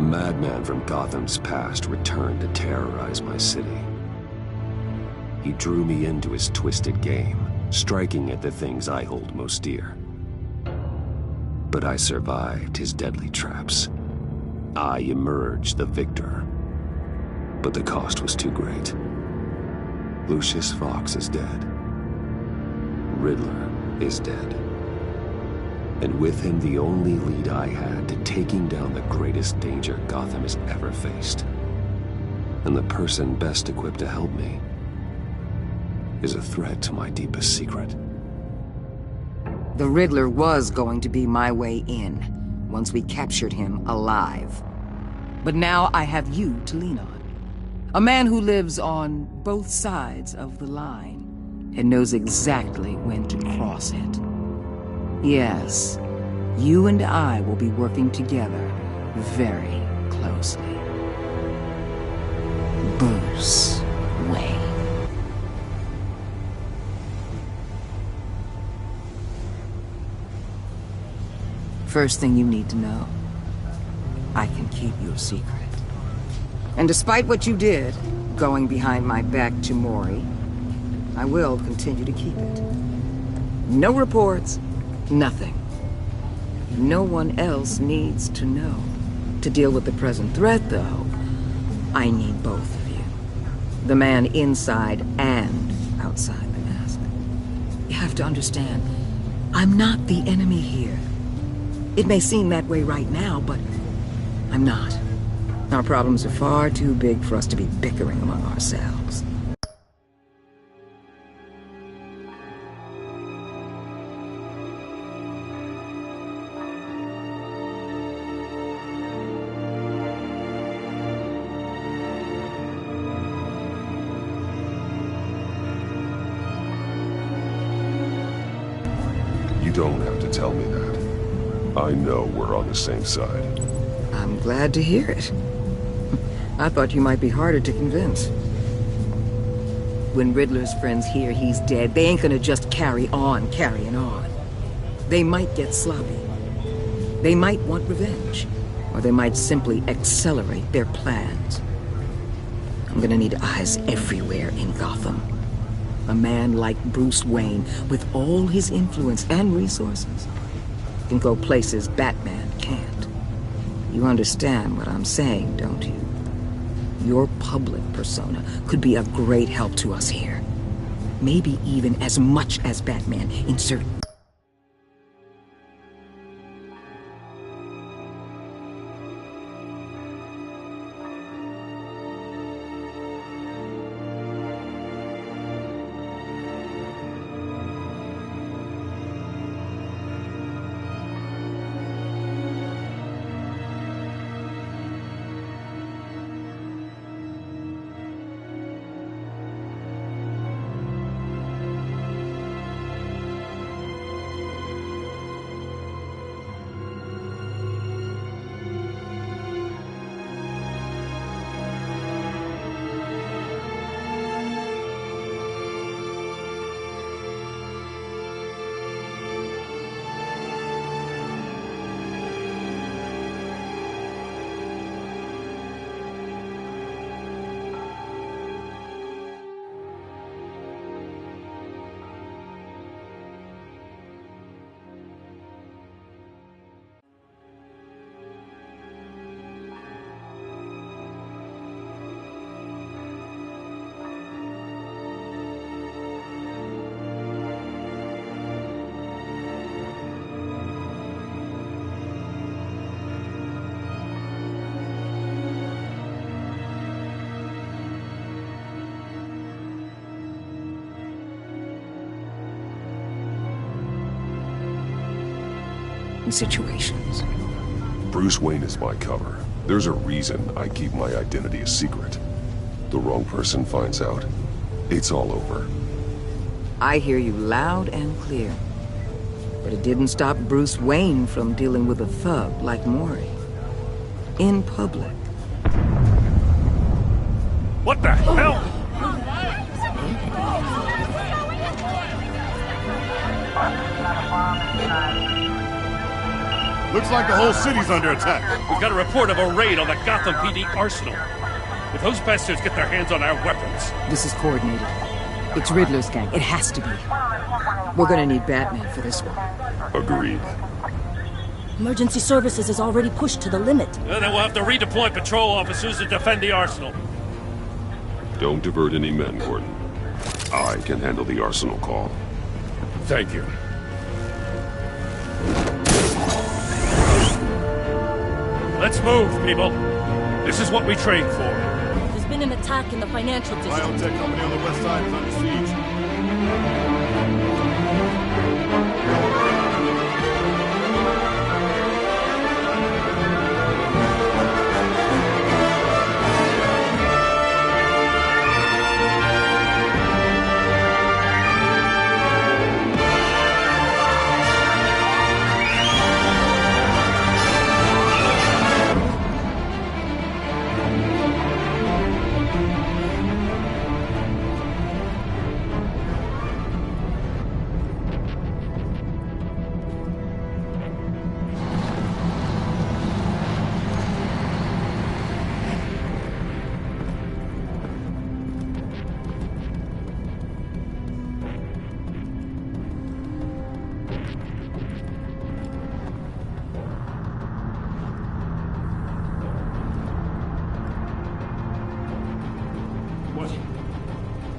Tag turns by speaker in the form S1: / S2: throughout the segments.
S1: A madman from Gotham's past returned to terrorize my city. He drew me into his twisted game, striking at the things I hold most dear. But I survived his deadly traps. I emerged the victor. But the cost was too great. Lucius Fox is dead. Riddler is dead. And with him the only lead I had to taking down the greatest danger Gotham has ever faced. And the person best equipped to help me is a threat to my deepest secret.
S2: The Riddler was going to be my way in, once we captured him alive. But now I have you to lean on. A man who lives on both sides of the line and knows exactly when to cross it. Yes, you and I will be working together very closely. Bruce Wayne. First thing you need to know, I can keep your secret. And despite what you did, going behind my back to Mori, I will continue to keep it. No reports, nothing. No one else needs to know. To deal with the present threat, though, I need both of you. The man inside and outside the mask. You have to understand, I'm not the enemy here. It may seem that way right now, but I'm not. Our problems are far too big for us to be bickering among ourselves.
S1: You don't have to tell me that. I know we're on the same side.
S2: I'm glad to hear it. I thought you might be harder to convince. When Riddler's friends hear he's dead, they ain't gonna just carry on carrying on. They might get sloppy. They might want revenge. Or they might simply accelerate their plans. I'm gonna need eyes everywhere in Gotham. A man like Bruce Wayne, with all his influence and resources, can go places Batman can't. You understand what I'm saying, don't you? Your public persona could be a great help to us here. Maybe even as much as Batman in certain... situations.
S1: Bruce Wayne is my cover. There's a reason I keep my identity a secret. The wrong person finds out, it's all over.
S2: I hear you loud and clear. But it didn't stop Bruce Wayne from dealing with a thug like Mori. In public.
S3: What the hell? Looks like the whole city's under attack. We've got a report of a raid on the Gotham PD arsenal. If those bastards get their hands on our weapons...
S2: This is coordinated. It's Riddler's gang. It has to be. We're gonna need Batman for this one.
S1: Agreed.
S4: Emergency services is already pushed to the limit.
S3: Then we'll have to redeploy patrol officers to defend the arsenal.
S1: Don't divert any men, Gordon. I can handle the arsenal call.
S3: Thank you. Let's move, people. This is what we trained for.
S4: There's been an attack in the financial district.
S3: Biotech company on the west side is under siege.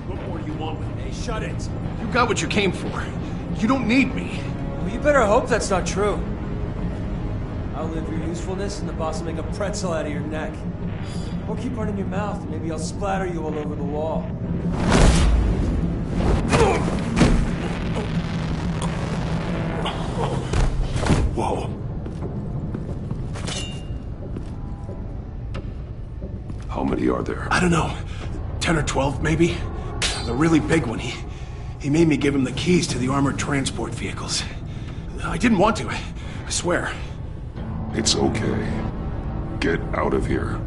S3: What more do you want with me?
S5: Hey, shut it. You got what you came for. You don't need me.
S6: Well, you better hope that's not true. I'll live your usefulness and the boss will make a pretzel out of your neck. Or keep running your mouth, and maybe I'll splatter you all over the wall.
S5: Whoa.
S1: How many are there?
S5: I don't know. 10 or 12, maybe? The really big one, he made me give him the keys to the armored transport vehicles. I didn't want to, I swear.
S1: It's okay. Get out of here.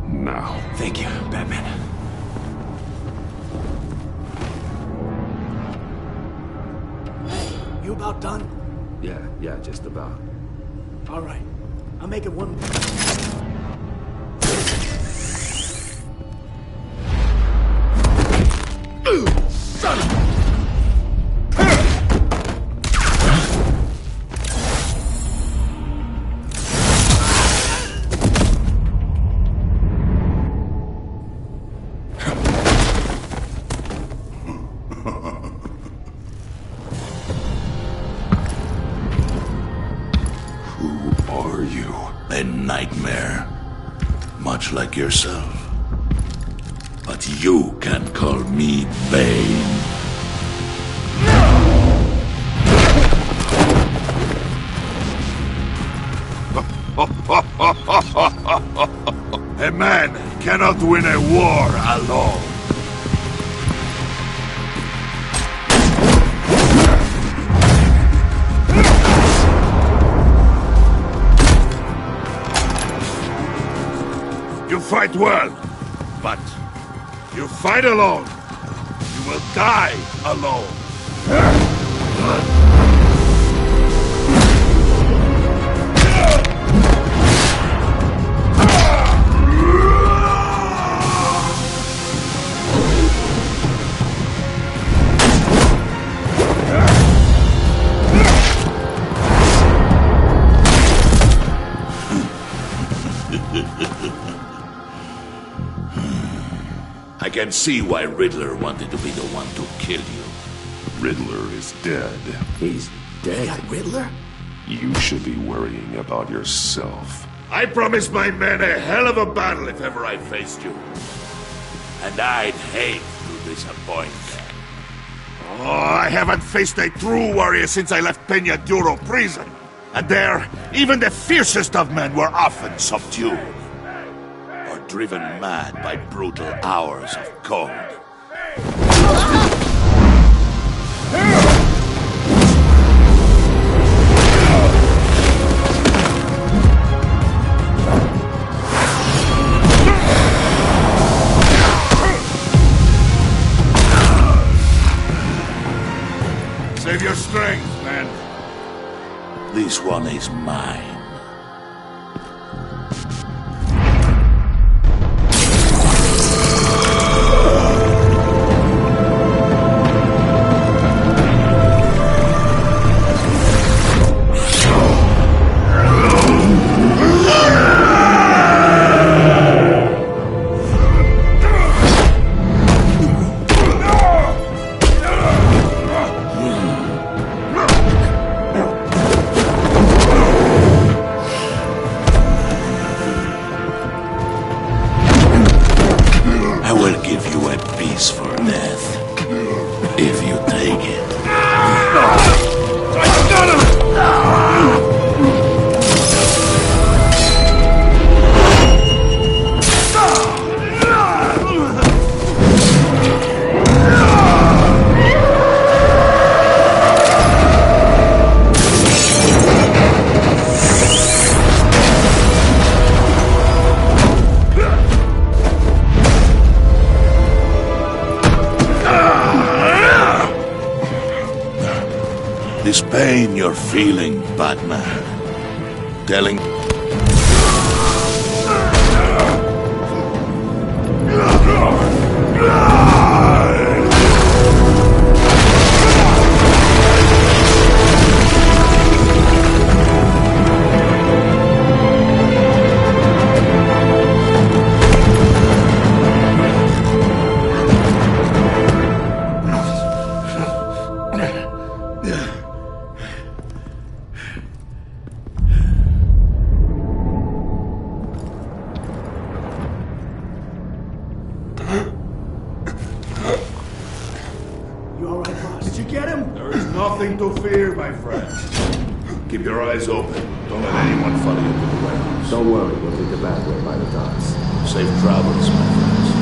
S1: Now.
S5: Thank you, Batman. You about done?
S1: Yeah, just about.
S5: All right. I'll make it one... Son of a...
S1: Who are you?
S7: A nightmare, much like yourself. But you can call me Bane. A man cannot win a war alone. You fight well, but you fight alone. You will die alone. I can see why Riddler wanted to be the one to kill you.
S1: Riddler is dead.
S2: He's dead.
S5: Got Riddler?
S1: You should be worrying about yourself.
S7: I promised my men a hell of a battle if ever I faced you. And I'd hate to disappoint them. Oh, I haven't faced a true warrior since I left Peña Duro prison. And there, even the fiercest of men were often subdued. Or driven mad by brutal hours of cold. Save your strength, man. This one is mine. this pain you're feeling, Batman. Telling...
S5: You all right, boss? Did you get him?
S7: There is nothing to fear, my friend. Keep your eyes open. Don't let anyone follow you to the warehouse.
S1: Don't worry, we'll take the back way by the docks.
S7: Safe travels, my friends.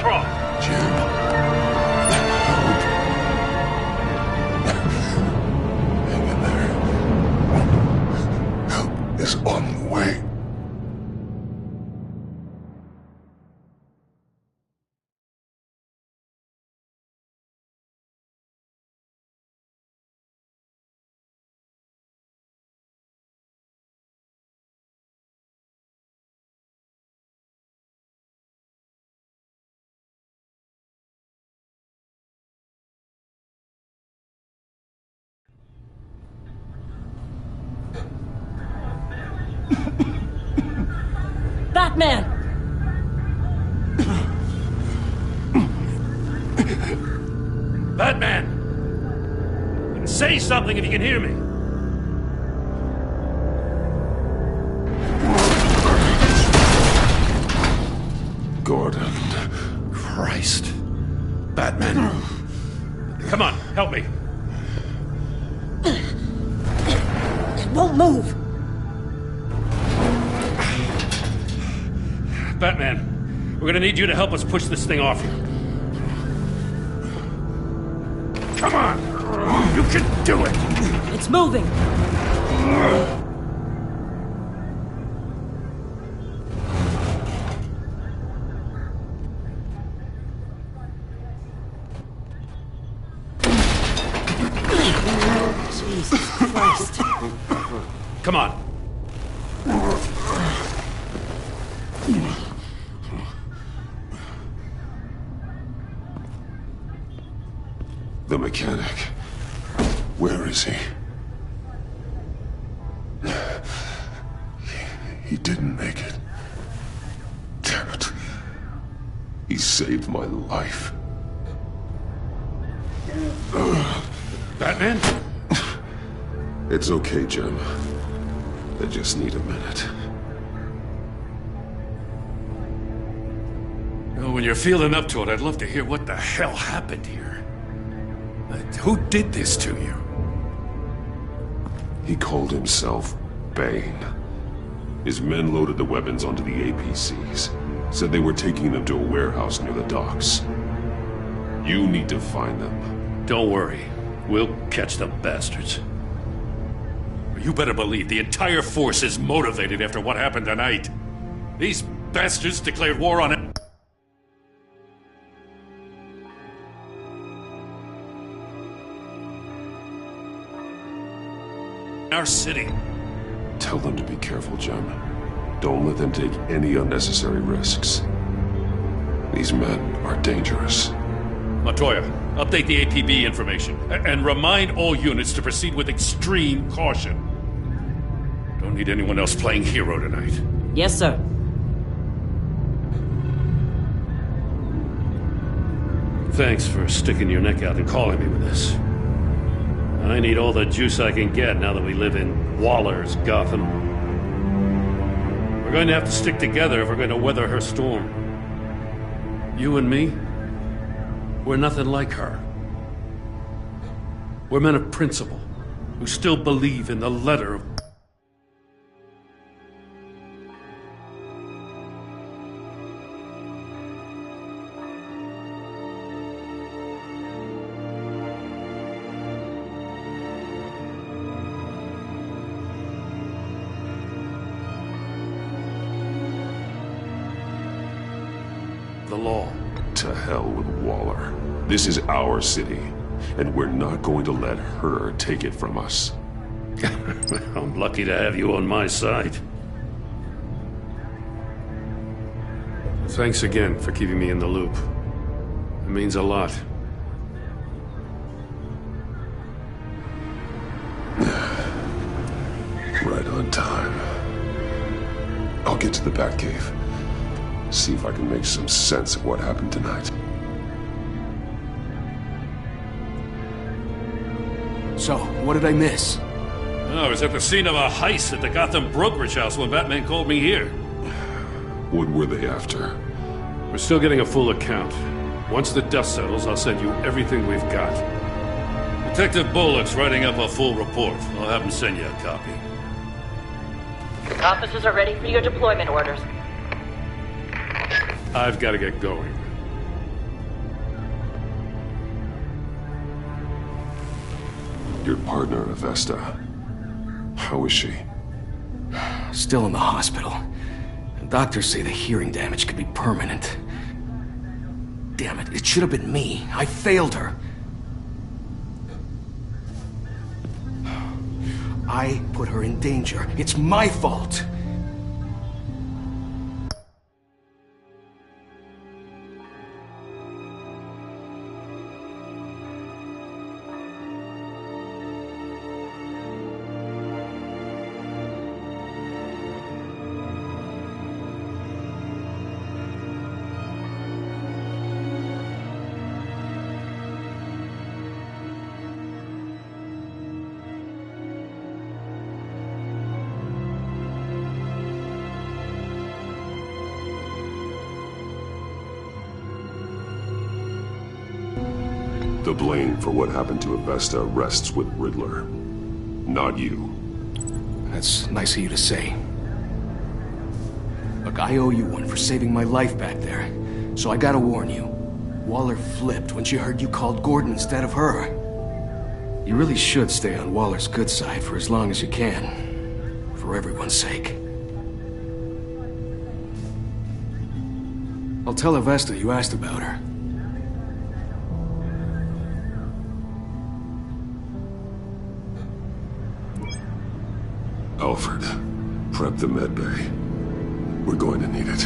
S3: crawl.
S5: Jim. Hang in there. Help is on the way.
S4: Batman!
S3: Batman! Say something if you can hear me.
S5: Gordon.
S3: Christ. Batman. Come on, help me.
S4: It won't move!
S3: Batman, we're gonna need you to help us push this thing off you. Come on! You can do it!
S4: It's moving! Jesus Christ.
S3: Come on.
S5: The mechanic. Where is he? He didn't make it. Damn it. He saved my life.
S3: Batman?
S5: It's okay, Jim. I just need a minute.
S3: Well, when you're feeling up to it, I'd love to hear what the hell happened here. Who did this to you?
S5: He called himself Bane. His men loaded the weapons onto the APCs. Said they were taking them to a warehouse near the docks. You need to find them.
S3: Don't worry. We'll catch the bastards. You better believe the entire force is motivated after what happened tonight. These bastards declared war on it. Our city.
S5: Tell them to be careful, Jim. Don't let them take any unnecessary risks. These men are dangerous.
S3: Montoya, update the APB information. And remind all units to proceed with extreme caution. Don't need anyone else playing hero tonight.
S4: Yes, sir.
S3: Thanks for sticking your neck out and calling me with this. I need all the juice I can get now that we live in Waller's Gotham. We're going to have to stick together if we're going to weather her storm. You and me, we're nothing like her. We're men of principle, who still believe in the letter of... the law.
S5: To hell with Waller. This is our city, and we're not going to let her take it from us.
S3: I'm lucky to have you on my side. Thanks again for keeping me in the loop. It means a lot.
S5: Right on time. I'll get to the Batcave. See if I can make some sense of what happened tonight.
S6: So, what did I miss?
S3: I was at the scene of a heist at the Gotham brokerage house when Batman called me here.
S5: What were they after?
S3: We're still getting a full account. Once the dust settles, I'll send you everything we've got. Detective Bullock's writing up a full report. I'll have him send you a copy.
S8: Officers are ready for your deployment orders.
S3: I've got to get going.
S5: Your partner, Avesta. How is she?
S8: Still in the hospital. Doctors say the hearing damage could be permanent. Damn it, it should have been me. I failed her. I put her in danger. It's my fault.
S5: The blame for what happened to Avesta rests with Riddler, not you.
S8: That's nice of you to say. Look, I owe you one for saving my life back there. So I gotta warn you. Waller flipped when she heard you called Gordon instead of her. You really should stay on Waller's good side for as long as you can. For everyone's sake. I'll tell Avesta you asked about her.
S5: Alfred, prep the medbay. We're going to need it.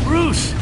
S3: Bruce!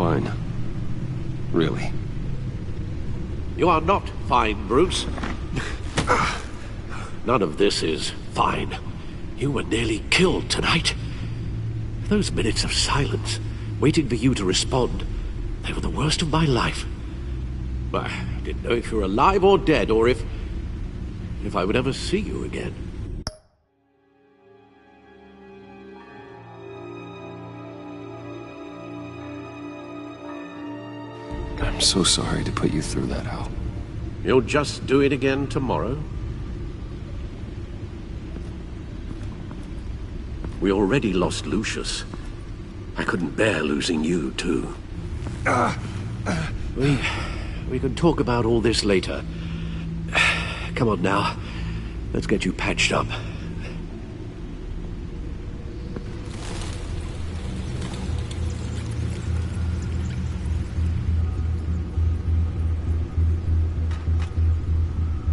S1: fine. Really.
S9: You are not fine, Bruce. None of this is fine. You were nearly killed tonight. Those minutes of silence, waiting for you to respond, they were the worst of my life. I didn't know if you were alive or dead, or if I would ever see you again.
S1: I'm so sorry to put you through that, Al.
S9: You'll just do it again tomorrow? We already lost Lucius. I couldn't bear losing you, too. We can talk about all this later. Come on now. Let's get you patched up.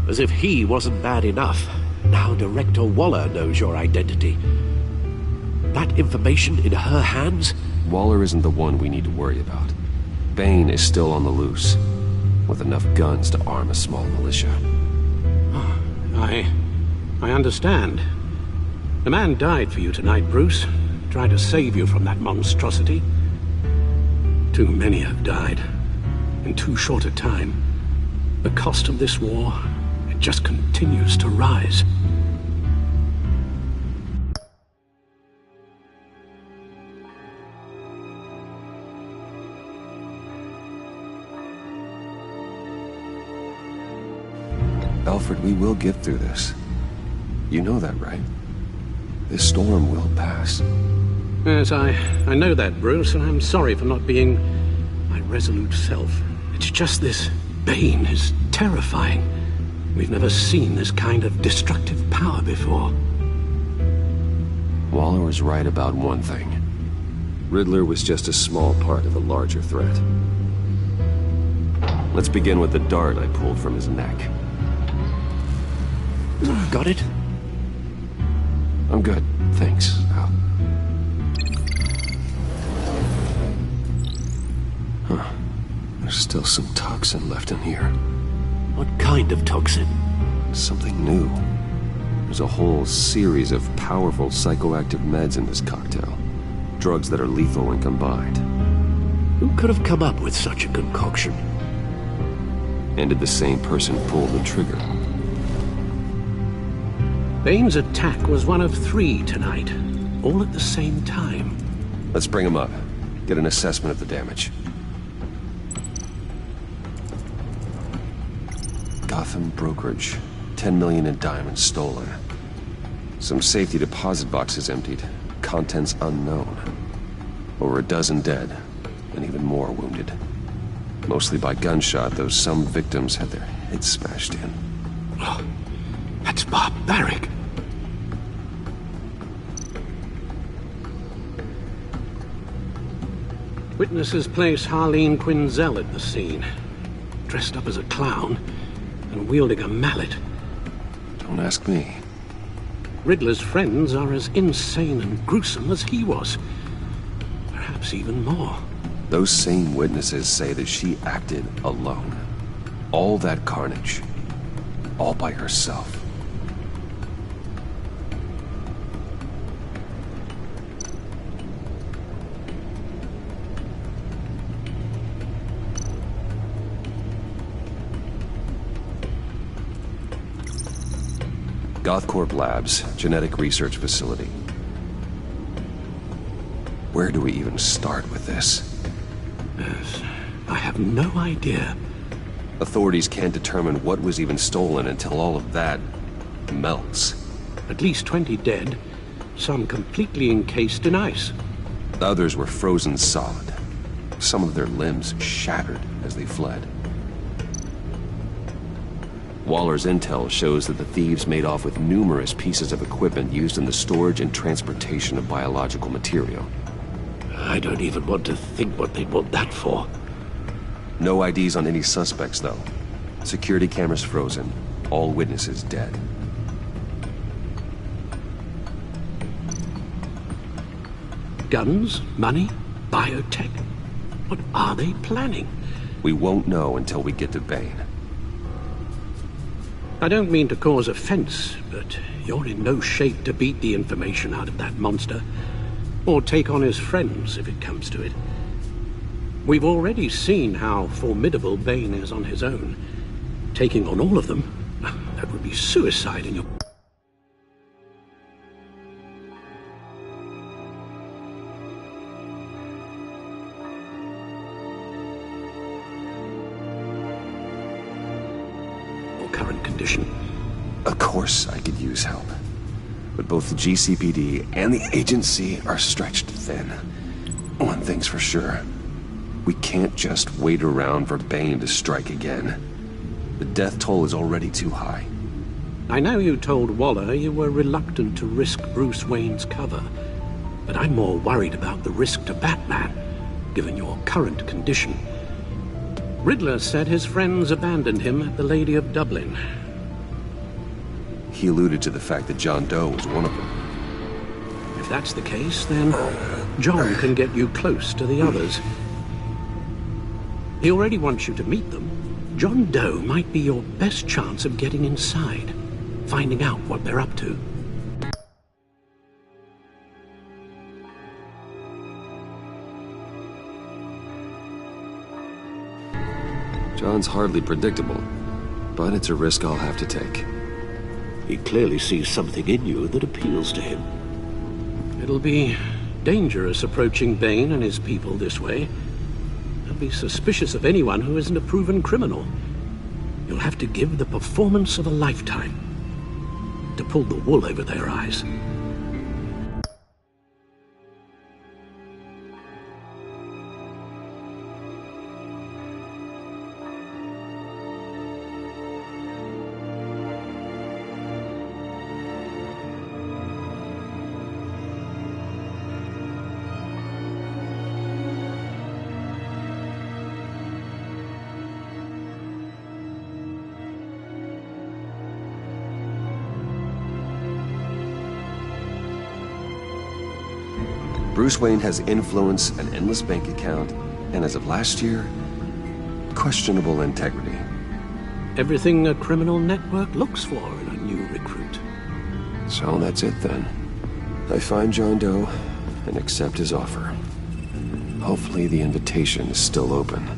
S9: As if he wasn't bad enough, now Director Waller knows your identity. That information in her hands?
S1: Waller isn't the one we need to worry about. Bane is still on the loose, with enough guns to arm a small militia.
S9: I understand. The man died for you tonight, Bruce. Tried to save you from that monstrosity. Too many have died. In too short a time. The cost of this war, it just continues to rise.
S1: Alfred, we will get through this. You know that, right? This storm will pass.
S9: Yes, I know that, Bruce, and I'm sorry for not being my resolute self. It's just this Bane is terrifying. We've never seen this kind of destructive power before.
S1: Waller was right about one thing. Riddler was just a small part of a larger threat. Let's begin with the dart I pulled from his neck.
S9: Got it?
S1: I'm good, thanks, Al. Huh. There's still some toxin left in here.
S9: What kind of toxin?
S1: Something new. There's a whole series of powerful psychoactive meds in this cocktail. Drugs that are lethal when combined.
S9: Who could have come up with such a concoction?
S1: And did the same person pull the trigger?
S9: Bane's attack was one of 3 tonight, all at the same time.
S1: Let's bring him up. Get an assessment of the damage. Gotham brokerage. 10 million in diamonds stolen. Some safety deposit boxes emptied. Contents unknown. Over a dozen dead, and even more wounded. Mostly by gunshot, though some victims had their heads smashed in.
S9: Oh, that's barbaric. Witnesses place Harleen Quinzel at the scene, dressed up as a clown and wielding a mallet.
S1: Don't ask me.
S9: Riddler's friends are as insane and gruesome as he was. Perhaps even more.
S1: Those same witnesses say that she acted alone. All that carnage. All by herself. Gothcorp Labs, genetic research facility. Where do we even start with this?
S9: Yes, I have no idea.
S1: Authorities can't determine what was even stolen until all of that melts.
S9: At least 20 dead, some completely encased in ice.
S1: The others were frozen solid. Some of their limbs shattered as they fled. Waller's intel shows that the thieves made off with numerous pieces of equipment used in the storage and transportation of biological material.
S9: I don't even want to think what they'd want that for.
S1: No IDs on any suspects, though. Security cameras frozen. All witnesses dead.
S9: Guns? Money? Biotech? What are they planning?
S1: We won't know until we get to Bane.
S9: I don't mean to cause offense, but you're in no shape to beat the information out of that monster, or take on his friends if it comes to it. We've already seen how formidable Bane is on his own. Taking on all of them, that would be suicide in your... current condition.
S1: Of course I could use help. But both the GCPD and the agency are stretched thin. One thing's for sure. We can't just wait around for Bane to strike again. The death toll is already too high.
S9: I know you told Waller you were reluctant to risk Bruce Wayne's cover, but I'm more worried about the risk to Batman, given your current condition. Riddler said his friends abandoned him at the Lady of Dublin.
S1: He alluded to the fact that John Doe was one of them.
S9: If that's the case, then John can get you close to the others. He already wants you to meet them. John Doe might be your best chance of getting inside, finding out what they're up to.
S1: John's hardly predictable, but it's a risk I'll have to take.
S9: He clearly sees something in you that appeals to him. It'll be dangerous approaching Bane and his people this way. They'll be suspicious of anyone who isn't a proven criminal. You'll have to give the performance of a lifetime to pull the wool over their eyes.
S1: Bruce Wayne has influence, an endless bank account, and as of last year, questionable integrity.
S9: Everything a criminal network looks for in a new recruit.
S1: So that's it then. I find John Doe and accept his offer. Hopefully the invitation is still open.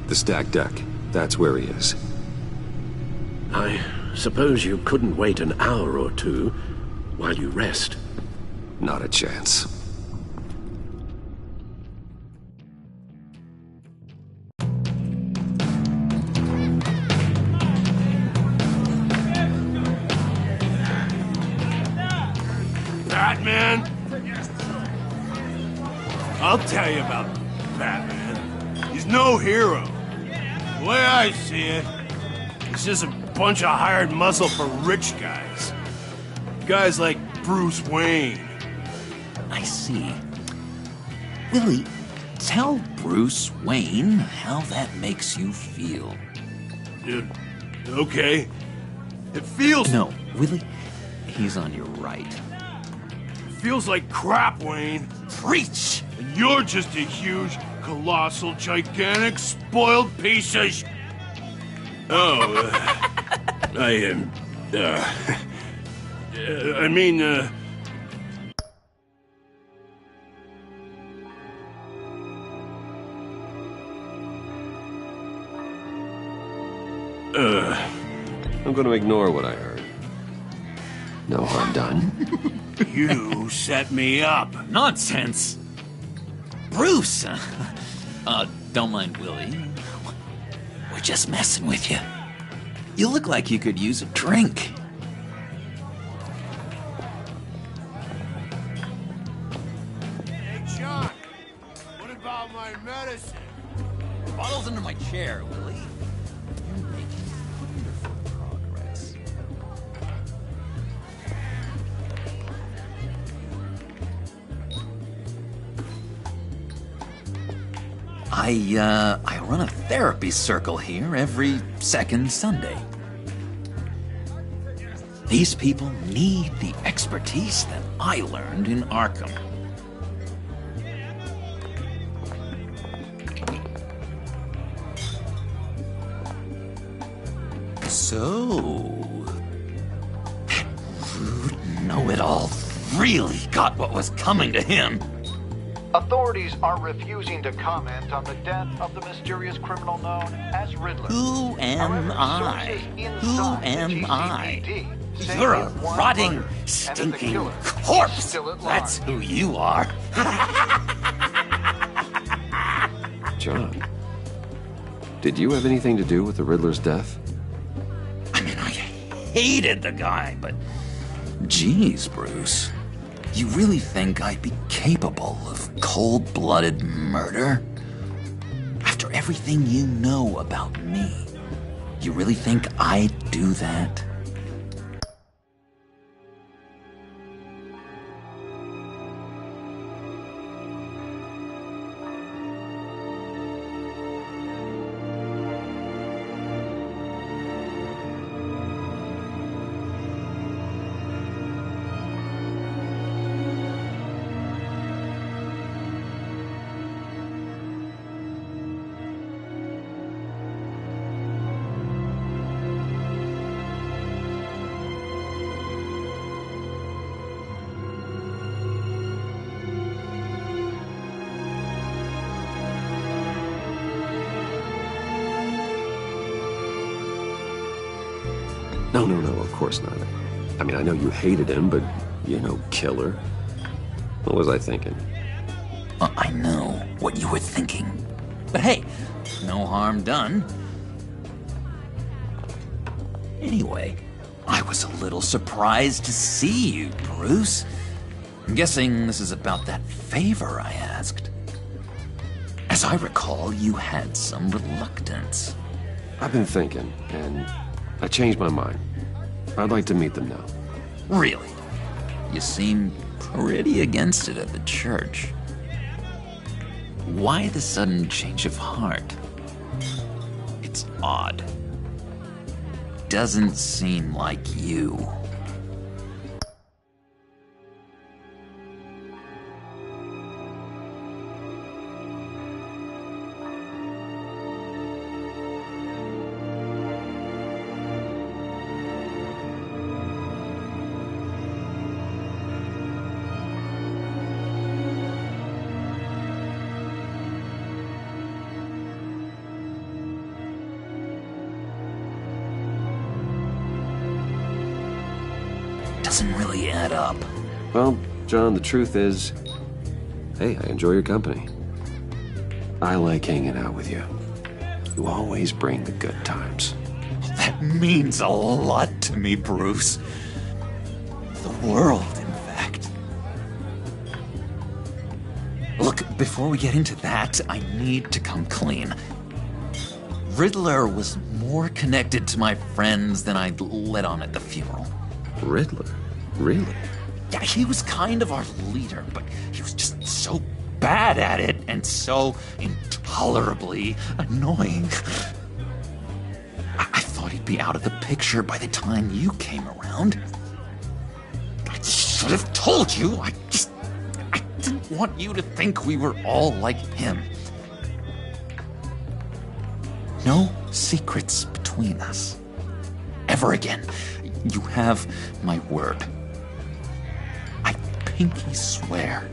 S1: The stacked deck. That's where he is.
S9: I suppose you couldn't wait an hour or two while you rest.
S1: Not a chance.
S7: Batman? I'll tell you about Batman. He's no hero. The way I see it, he's just a bunch of hired muscle for rich guys. Guys like Bruce Wayne.
S10: I see. Willie, tell Bruce Wayne how that makes you feel.
S7: Okay. It feels...
S10: No, Willie, he's on your right.
S7: It feels like crap, Wayne.
S10: Preach!
S7: And you're just a huge, colossal, gigantic, spoiled piece of sh... Oh, I mean,
S1: I'm gonna ignore what I heard. No harm done.
S7: You set me up.
S10: Nonsense! Bruce! Don't mind Willie. We're just messing with you. You look like you could use a drink.
S7: Hey, John. What about my medicine?
S10: Bottle's under my chair, Willie. You're making wonderful progress. I run a therapy circle here every second Sunday. These people need the expertise that I learned in Arkham. So, that rude know-it-all really got what was coming to him.
S11: Authorities are refusing to comment on the death of the mysterious criminal known as Riddler.
S10: Who am I? Who am I? You're a rotting, stinking corpse. That's who you are.
S1: John, did you have anything to do with the Riddler's death?
S10: I mean, I hated the guy, but... Geez, Bruce. You really think I'd be capable of cold-blooded murder? After everything you know about me, you really think I'd do that?
S1: No, of course not. I mean, I know you hated him, but you're no killer. What was I thinking?
S10: I know what you were thinking. But hey, no harm done. Anyway, I was a little surprised to see you, Bruce. I'm guessing this is about that favor I asked. As I recall, you had some reluctance.
S1: I've been thinking, and I changed my mind. I'd like to meet them now.
S10: Really? You seem pretty against it at the church. Why the sudden change of heart? It's odd. Doesn't seem like you. Doesn't really add up.
S1: Well, John, the truth is, hey, I enjoy your company. I like hanging out with you. You always bring the good times.
S10: That means a lot to me, Bruce. The world, in fact. Look, before we get into that, I need to come clean. Riddler was more connected to my friends than I'd let on at the funeral.
S1: Riddler? Really?
S10: Yeah, he was kind of our leader, but he was just so bad at it and so intolerably annoying. I thought he'd be out of the picture by the time you came around. I should have told you. I didn't want you to think we were all like him. No secrets between us. Ever again. You have my word. I pinky swear.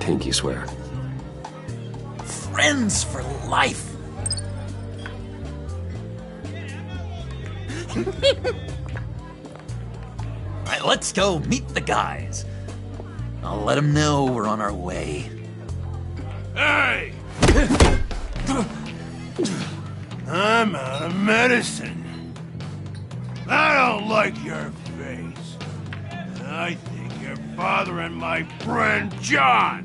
S1: Pinky swear.
S10: Friends for life. Alright, let's go meet the guys. I'll let them know we're on our way.
S7: Hey! I'm out of medicine. I don't like your face. I think you're bothering my friend John.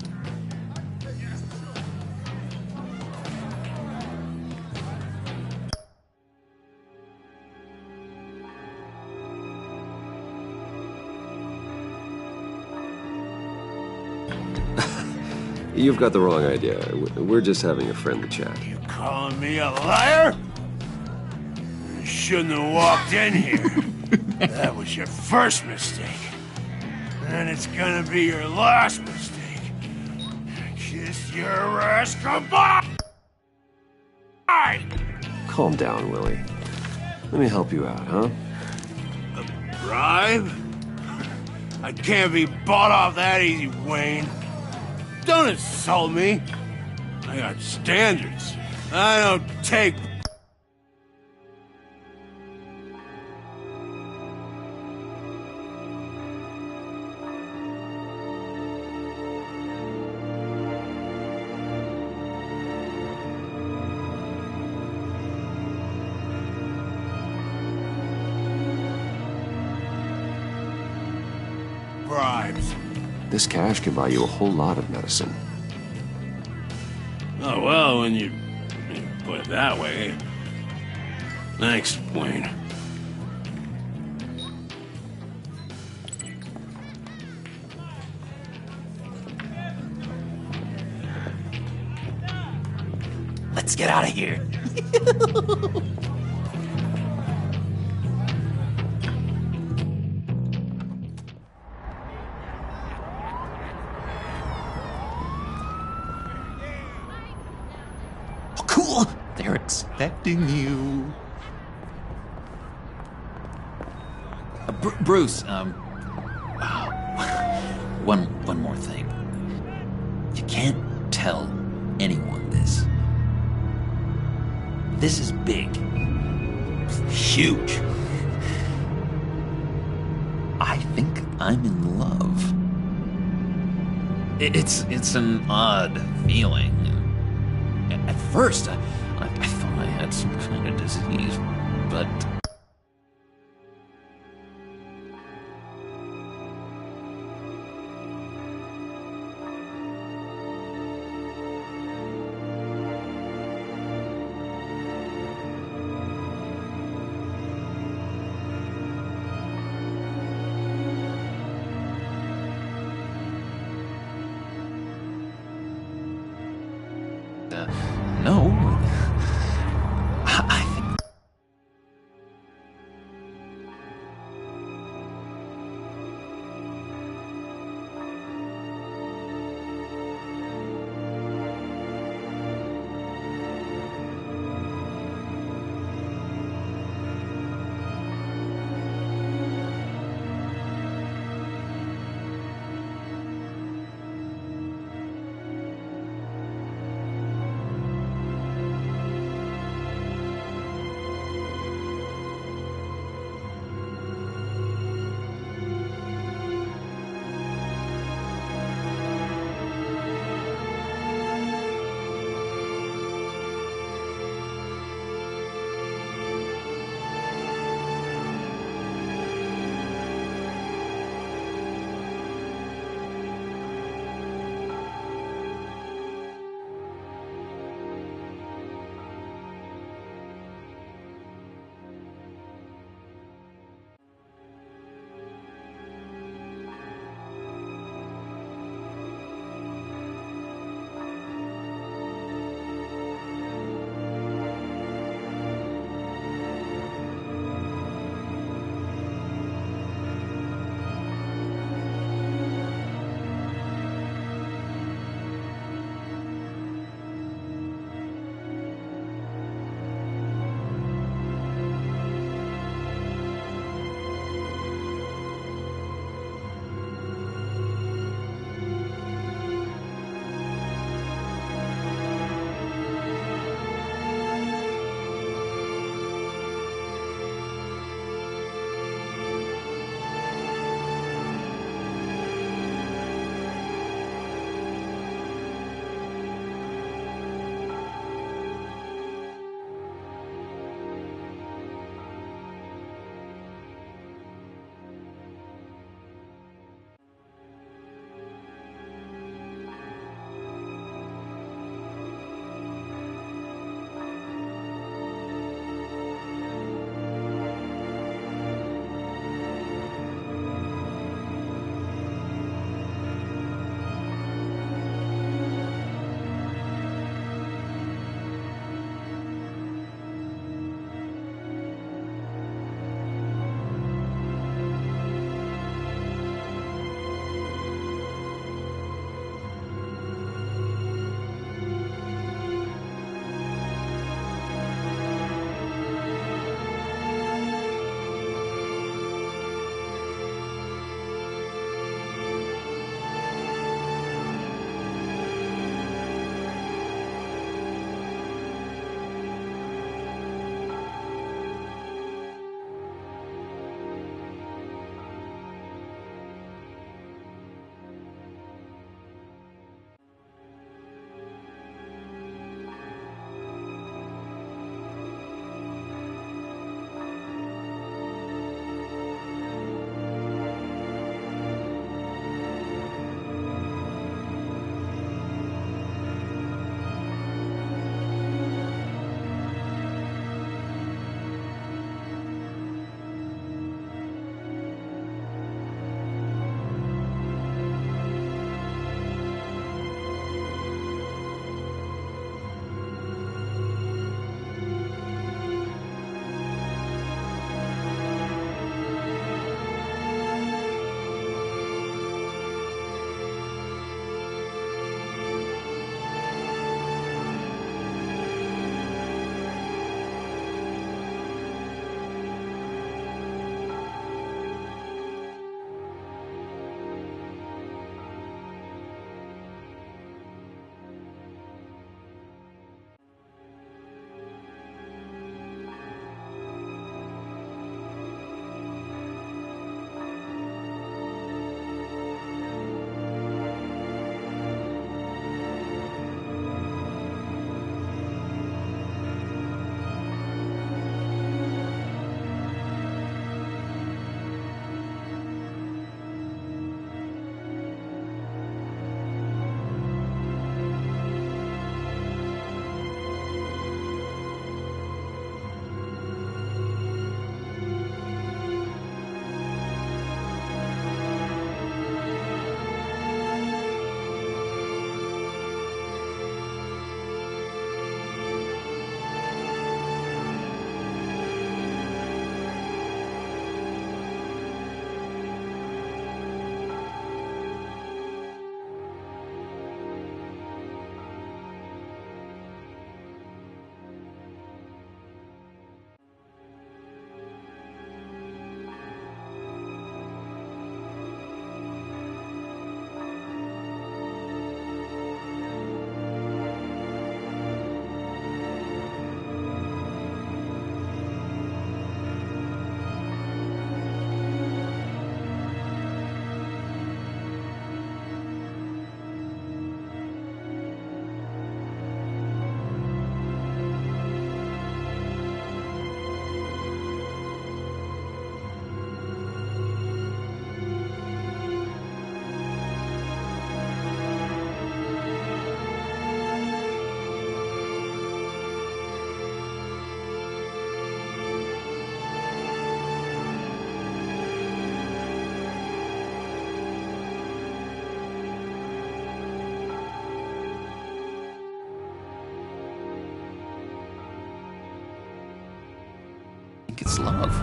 S1: You've got the wrong idea. We're just having a friendly chat.
S7: You calling me a liar? You shouldn't have walked in here. That was your first mistake. And it's gonna be your last mistake. Kiss your ass goodbye!
S1: Calm down, Willie. Let me help you out, huh?
S7: A bribe? I can't be bought off that easy, Wayne. Don't insult me. I got standards. I don't take... bribes.
S1: This cash can buy you a whole lot of medicine.
S7: Oh, well, when you put it that way. Thanks, Wayne.
S10: Let's get out of here. Oh, cool. They're expecting you. Bruce, one more thing. You can't tell anyone this. This is big. Huge. I think I'm in love. It's an odd feeling. At first, I thought I had some kind of disease, but... no. I think... love.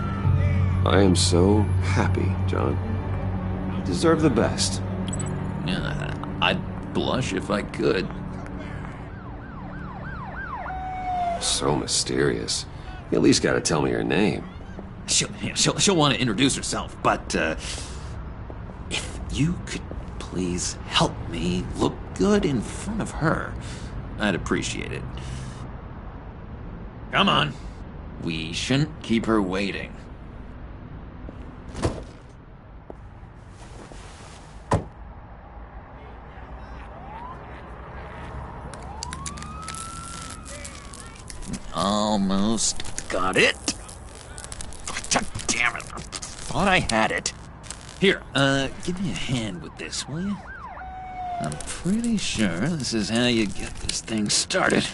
S1: I am so happy, John. You deserve the best.
S10: Yeah, I'd blush if I could.
S1: So mysterious. You at least gotta tell me her name.
S10: She'll want to introduce herself, but if you could please help me look good in front of her, I'd appreciate it. Come on. We shouldn't keep her waiting. Almost got it. God damn it. I thought I had it. Here, give me a hand with this, will you? I'm pretty sure this is how you get this thing started.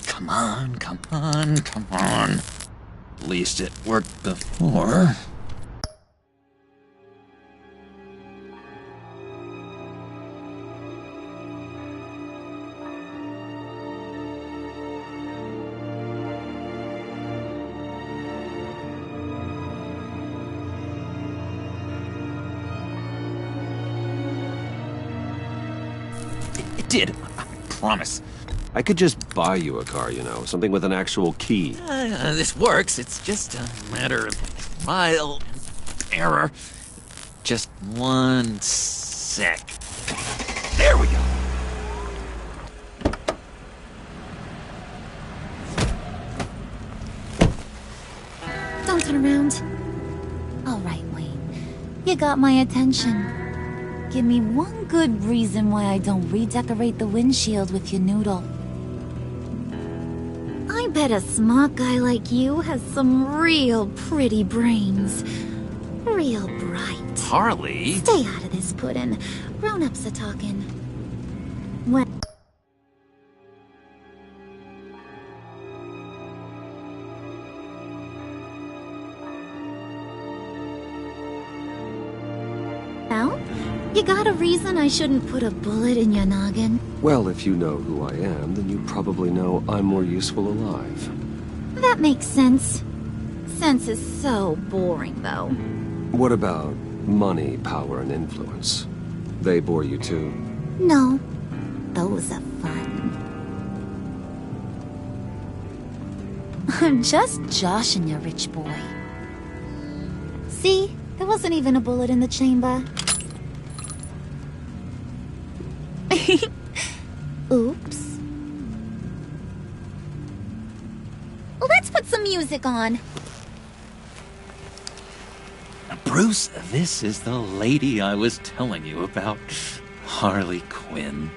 S10: Come on, come on, come on. At least it worked before. It did, I promise.
S1: I could just buy you a car, you know, something with an actual key.
S10: This works. It's just a matter of trial and error. Just one sec. There we go.
S12: Don't turn around. All right, Wayne. You got my attention. Give me one good reason why I don't redecorate the windshield with your noodle. I bet a smart guy like you has some real pretty brains. Real bright.
S10: Harley?
S12: Stay out of this, Puddin'. Grown-ups are talking. When... Now? You got a reason I shouldn't put a bullet in your noggin?
S1: Well, if you know who I am, then you probably know I'm more useful alive.
S12: That makes sense. Sense is so boring, though.
S1: What about money, power, and influence? They bore you too?
S12: No. Those are fun. I'm just joshing you, rich boy. See? There wasn't even a bullet in the chamber. Oops. Let's put some music on.
S10: Bruce, this is the lady I was telling you about. Harley Quinn.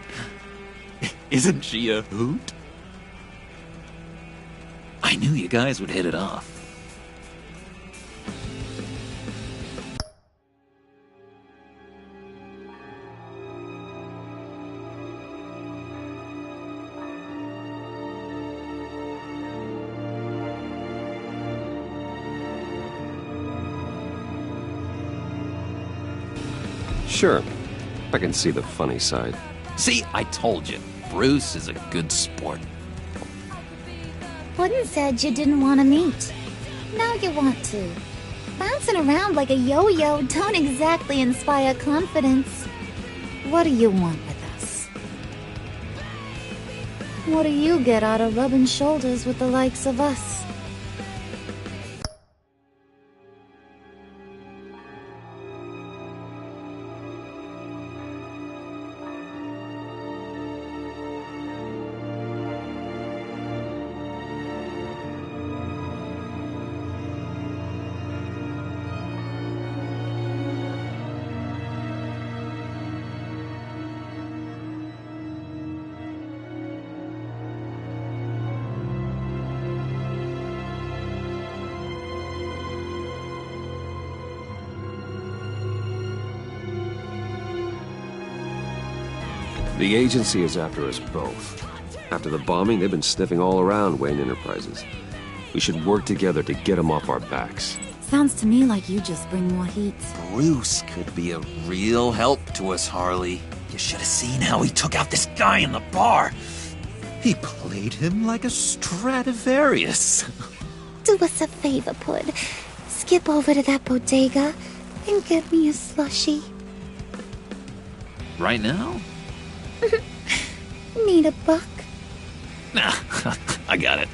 S10: Isn't she a hoot? I knew you guys would hit it off.
S1: Sure. I can see the funny side.
S10: See, I told you. Bruce is a good sport.
S12: Puddin' said you didn't want to meet. Now you want to. Bouncing around like a yo-yo don't exactly inspire confidence. What do you want with us? What do you get out of rubbing shoulders with the likes of us?
S1: The agency is after us both. After the bombing, they've been sniffing all around Wayne Enterprises. We should work together to get them off our backs.
S12: Sounds to me like you just bring more heat.
S10: Bruce could be a real help to us, Harley. You should have seen how he took out this guy in the bar. He played him like a Stradivarius.
S12: Do us a favor, Pud. Skip over to that bodega and get me a slushie.
S10: Right now?
S12: Need a buck?
S10: Nah, I got it.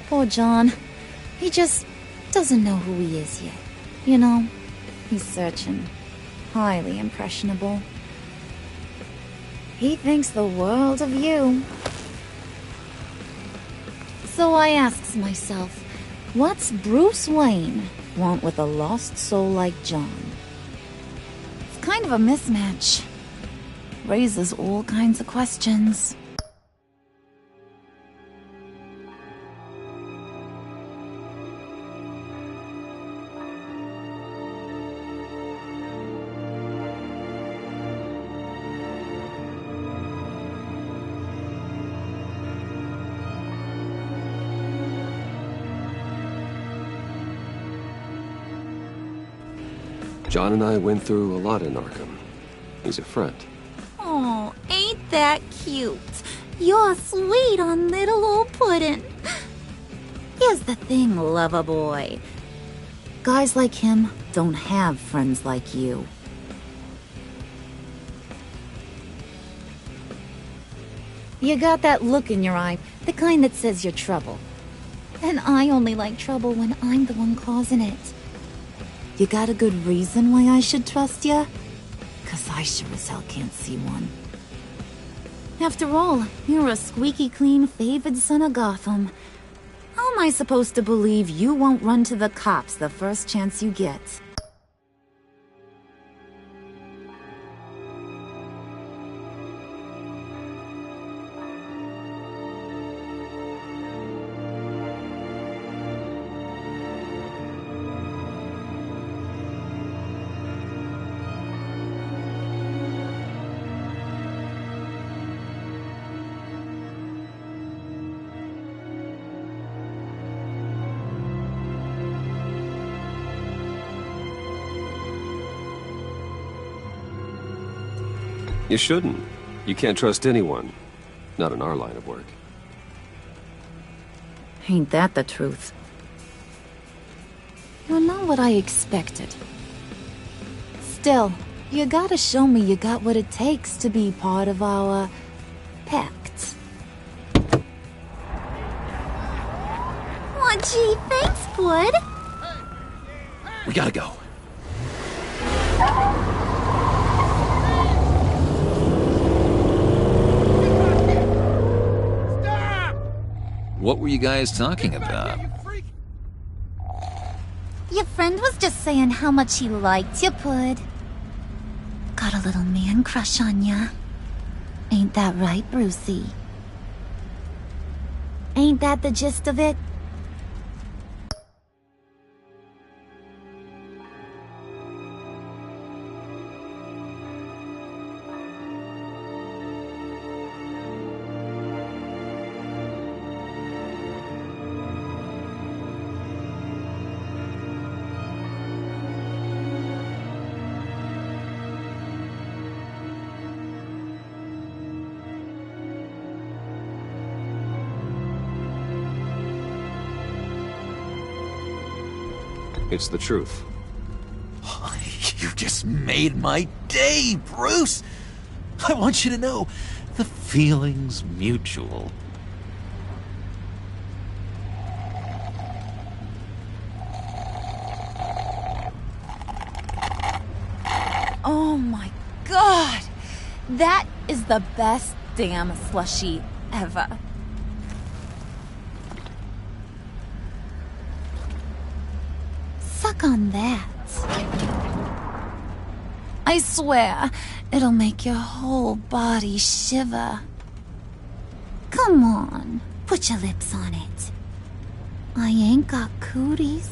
S12: Poor John. He just doesn't know who he is yet. You know, he's searching. Highly impressionable. He thinks the world of you. So I asks myself, what's Bruce Wayne want with a lost soul like John? It's kind of a mismatch. Raises all kinds of questions.
S1: John and I went through a lot in Arkham. He's a friend.
S12: Oh, ain't that cute? You're sweet on little old Puddin'. Here's the thing, lover boy. Guys like him don't have friends like you. You got that look in your eye, the kind that says you're trouble. And I only like trouble when I'm the one causing it. You got a good reason why I should trust you? 'Cause I sure as hell can't see one. After all, you're a squeaky clean favored son of Gotham. How am I supposed to believe you won't run to the cops the first chance you get?
S1: You shouldn't. You can't trust anyone. Not in our line of work.
S12: Ain't that the truth? You're not what I expected. Still, you gotta show me you got what it takes to be part of our pact. Aw, gee, thanks, Bud.
S10: We gotta go. What were you guys talking about?
S12: Your friend was just saying how much he liked you, Pud. Got a little man crush on ya. Ain't that right, Brucey? Ain't that the gist of it?
S1: It's the truth.
S10: You just made my day, Bruce! I want you to know, the feeling's mutual.
S12: Oh my god! That is the best damn slushie ever. Suck on that. I swear, it'll make your whole body shiver. Come on, put your lips on it. I ain't got cooties.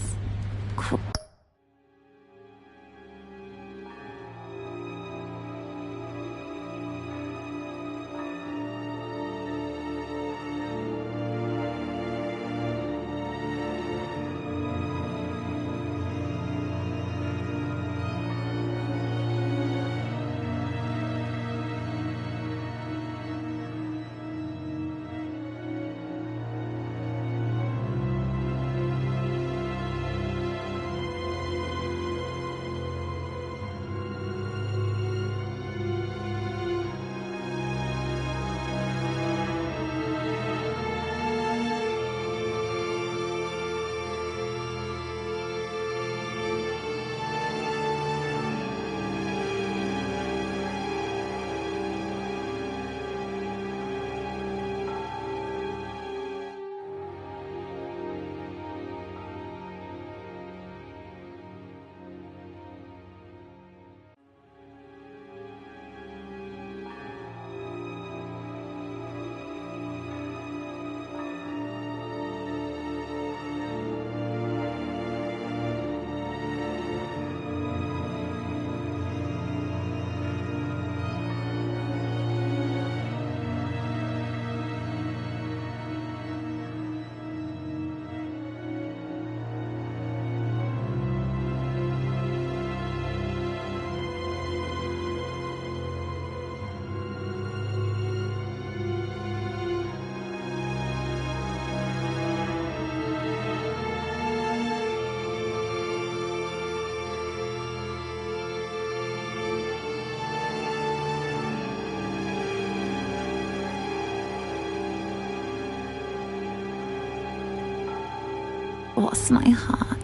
S12: cross my heart.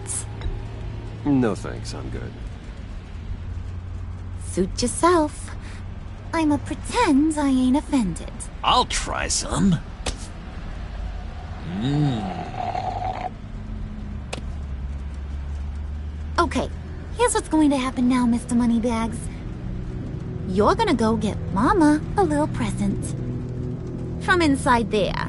S1: No thanks, I'm good.
S12: Suit yourself. I'ma pretend I ain't offended.
S10: I'll try some.
S12: Okay, here's what's going to happen now, Mr. Moneybags. You're gonna go get Mama a little present. From inside there.